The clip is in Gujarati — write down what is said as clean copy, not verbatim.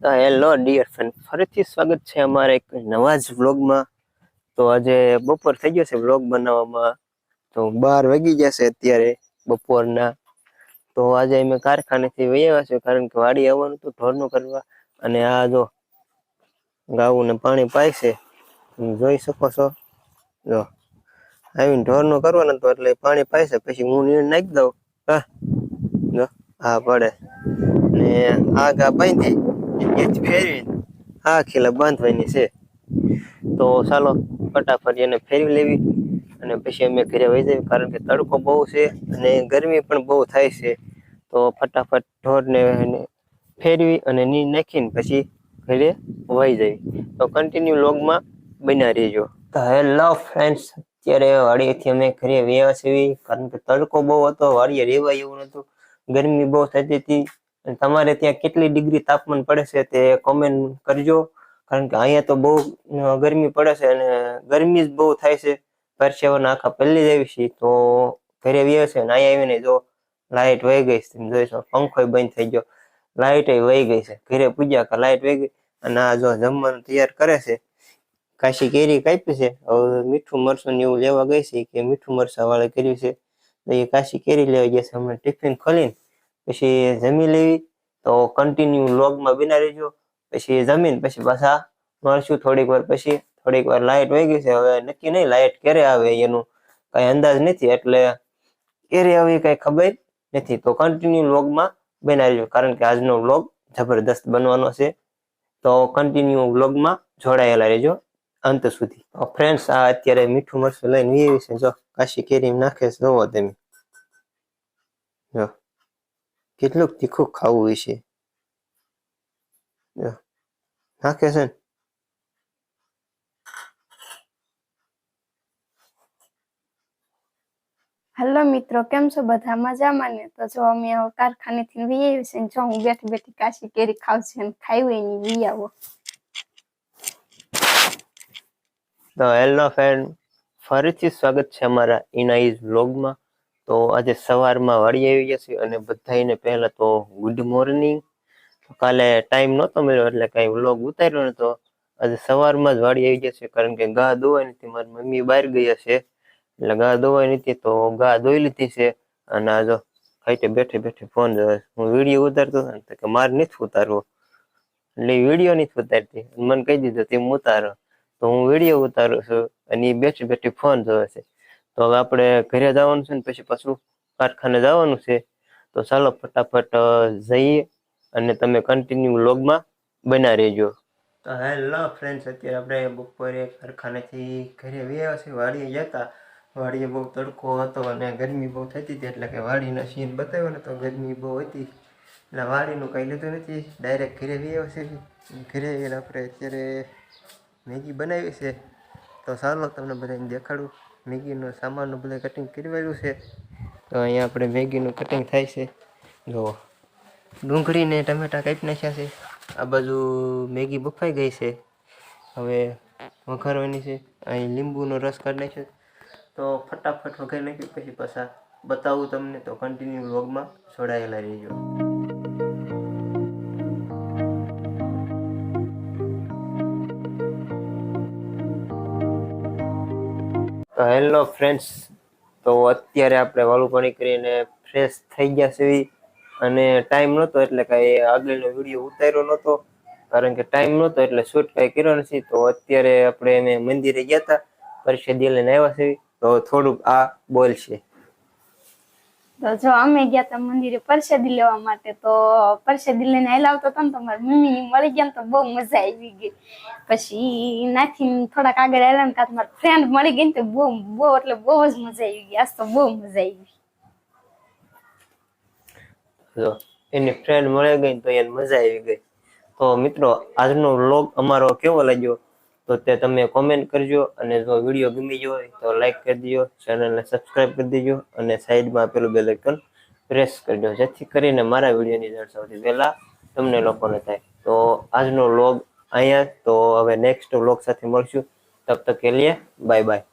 હેલો ડિયર ફ્રેન્ડ, ફરીથી સ્વાગત છે અમારા એક નવા જ વ્લોગમાં. તો આજે બપોર થઈ ગયો છે વ્લોગ બનાવવામાં, તો 12 વાગી જશે અત્યારે બપોરના. તો આજે અમે કારખાનેથી વહી આવ્યા છે, કારણ કે વાડી આવવાનું હતું ઢોરનું કરવા. અને આ જો ગાઉને પાણી પાય છે, તમે જોઈ શકો છો. જો આવીને ઢોરનું કરવાનું હતું એટલે પાણી પાય છે, પછી હું નીણ નાખી દઉં. હા જો હા પડે ને આ ગા બાંધી ફેરવી આ ખીલા બાંધવાની છે. તો ચાલો ફટાફટ એને ફેરવી લેવી અને પછી અમે ઘરે વહી જઈએ, કારણ કે તડકો બહુ છે અને ગરમી પણ બહુ થાય છે. તો ફટાફટ ઢોરને ફેરવી અને નીણ નાખીને પછી ઘરે વહી જઈએ. તો કન્ટિન્યુ વ્લોગમાં બન્યા રહેજો. તો હેલો ફ્રેન્ડ્સ, અત્યારે વાડીએથી અમે ઘરે વ્યા છીએ, કારણ કે તડકો બહુ હતો, વાડીએ રહેવાય એવું નતું, ગરમી બહુ થતી હતી. તમારે ત્યાં કેટલી ડિગ્રી તાપમાન પડે છે તે કોમેન્ટ કરજો, કારણ કે અહીંયા તો બહુ ગરમી પડે છે અને ગરમી જ બહુ થાય છે. પરસેવાના આખા પલ્લી જાય છે. તો ઘરે વ્યા છે ને અહીંયા આવીને જો લાઈટ વહી ગઈ છે, તમે જોઈશો પંખો બંધ થઈ ગયો, લાઈટ વહી ગઈ છે. ઘરે પૂજ્યા લાઈટ વહી ગઈ. અને આ જો જમવાનું તૈયાર કરે છે, કાશી કેરી કાપી છે, હવે મીઠું મરચું ને એવું લેવા ગઈ છે, કે મીઠું મરચા વાળા કર્યું છે. તો એ કાશી કેરી લેવા ગયા છે. હમણાં ટિફિન ખોલીને પછી જમી લેવી. તો કન્ટિન્યુ વ્લોગમાં બના રહેજો. પછી જમીન પછી પાછા મળશું થોડીક વાર પછી. થોડીક વાર લાઈટ વહી ગઈ છે, હવે નક્કી નહીં લાઈટ ક્યારે આવે એનું કઈ અંદાજ નથી, એટલે ક્યારે આવે કઈ ખબર નથી. તો કન્ટિન્યુ વ્લોગમાં બના રહેજો, કારણ કે આજનો વ્લોગ જબરદસ્ત બનવાનો છે. તો કન્ટિન્યુ વ્લોગમાં જોડાયેલા રહેજો અંત સુધી. ફ્રેન્ડ્સ, આ અત્યારે મીઠું મરચું લઈને વી છે, જો કાશી કેરી નાખે છે, જોવો તમે જો કેટલું તીખું ખાવું હોય છે. નાખે છે ને. હેલો મિત્રો, કેમ છો બધા? મજામાં ને? તો જો અમે કારખાનેથી વી આવી છે, જો હું બેઠી બેઠી કાશી કેરી ખાવ છે ને ખાઈ હોય ને વી આવો. તો હેલો ફ્રેન્ડ, ફરીથી સ્વાગત છે અમારા ઇનાઇઝ વ્લોગમાં. તો આજે સવારમાં વાડી આવી ગયા છે અને બધાને પહેલા તો ગુડ મોર્નિંગ. કાલે ટાઈમ નહોતો મળ્યો એટલે કઈ વ્લોગ ઉતાર્યો નતો. આજે સવારમાં જ વાડી આવી ગયા છે, કારણ કે ગા દોવાઈ નથી, મારી મમ્મી બહાર ગયા છે એટલે ગા દોવાઈ નથી. તો ગા દોઈ લીધી છે અને આ જો ખાઈટે બેઠે બેઠે ફોન જોવે. હું વિડીયો ઉતારતો હતો કે મારે નથી ઉતારવો, એટલે વિડીયો નથી ઉતારતી, મને કહી દીધું તેમ ઉતારો. તો હું વિડીયો ઉતારું છું અને એ બેઠી બેઠી ફોન જોવે છે. તો હવે આપણે ઘરે જવાનું છે ને પછી પાછું કારખાને જવાનું છે. તો ચાલો ફટાફટ જઈએ અને તમે કન્ટિન્યુ વ્લોગમાં બના રહેજો. તો હેલો ફ્રેન્ડ્સ, અત્યારે આપણે બપોરે કારખાનેથી ઘરે વ્યા છે. વાડીએ જતા, વાડીએ બહુ તડકો હતો અને ગરમી બહુ થતી હતી, એટલે કે વાડીના સીન બતાવ્યો ને તો ગરમી બહુ હતી, એટલે વાડીનું કંઈ લીધું નથી, ડાયરેક્ટ ઘરે વ્યા છે. ઘરે આપણે અત્યારે મેગી બનાવી છે. તો ચાલો તમને બધાને દેખાડું. મેગીનું સામાનનું બધા કટિંગ કરવાયું છે. તો અહીંયા આપણે મેગીનું કટિંગ થાય છે. જુઓ, ડુંગળી ને ટમેટા કાપી નાખ્યા છે. આ બાજુ મેગી બફાઈ ગઈ છે, હવે વઘારવાની છે. અહીં લીંબુનો રસ કાઢી નાખ્યો. તો ફટાફટ વઘારી નાખ્યું, પછી પાછા બતાવું તમને. તો કન્ટિન્યુ વ્લોગમાં જોડાયેલા રહીજો. તો હેલો ફ્રેન્ડ્સ, તો અત્યારે આપણે વાળું પાણી કરીને ફ્રેશ થઈ ગયા છે અને ટાઈમ નહોતો એટલે કાંઈ આગળનો વિડીયો ઉતાર્યો નહોતો, કારણ કે ટાઈમ નહોતો એટલે શૂટ કાંઈ કર્યો નથી. તો અત્યારે આપણે એને મંદિરે ગયા હતા, પરસાદી લઈને આવ્યા છે. તો થોડુંક આ બોલશે. તો જો અમે ગયા હતા મંદિરે પરસાદી લેવા માટે, તો પરસાદી લઈને આવેલા આવતા હતા ને તો મારી મમ્મી મળી ગયા ને તો બહુ મજા આવી ગઈ. પછી નાથી થોડાક આગળ આવ્યા ને કાં મારી ફ્રેન્ડ મળી ગઈ ને તો બહુ એટલે બહુ જ મજા આવી ગઈ. આજ તો બહુ મજા આવી. એની ફ્રેન્ડ મળી ગઈ તો એને મજા આવી ગઈ. તો મિત્રો, આજનો વ્લોગ અમારો કેવો લાગ્યો તો તે તમે કોમેન્ટ કરજો, અને જો વિડીયો ગમી ગયો હોય તો લાઈક કરી દેજો, ચેનલને સબસ્ક્રાઈબ કરી દેજો અને સાઈડમાં આપેલું બેલ આઇકન પ્રેસ કરજો, જેથી કરીને મારા વિડીયોની જાણ સૌથી પહેલા તમને લોકોને થાય. તો આજનો વ્લોગ અહીંયા, તો હવે નેક્સ્ટ વ્લોગ સાથે મળશું. તબ તક કે લીએ બાય બાય.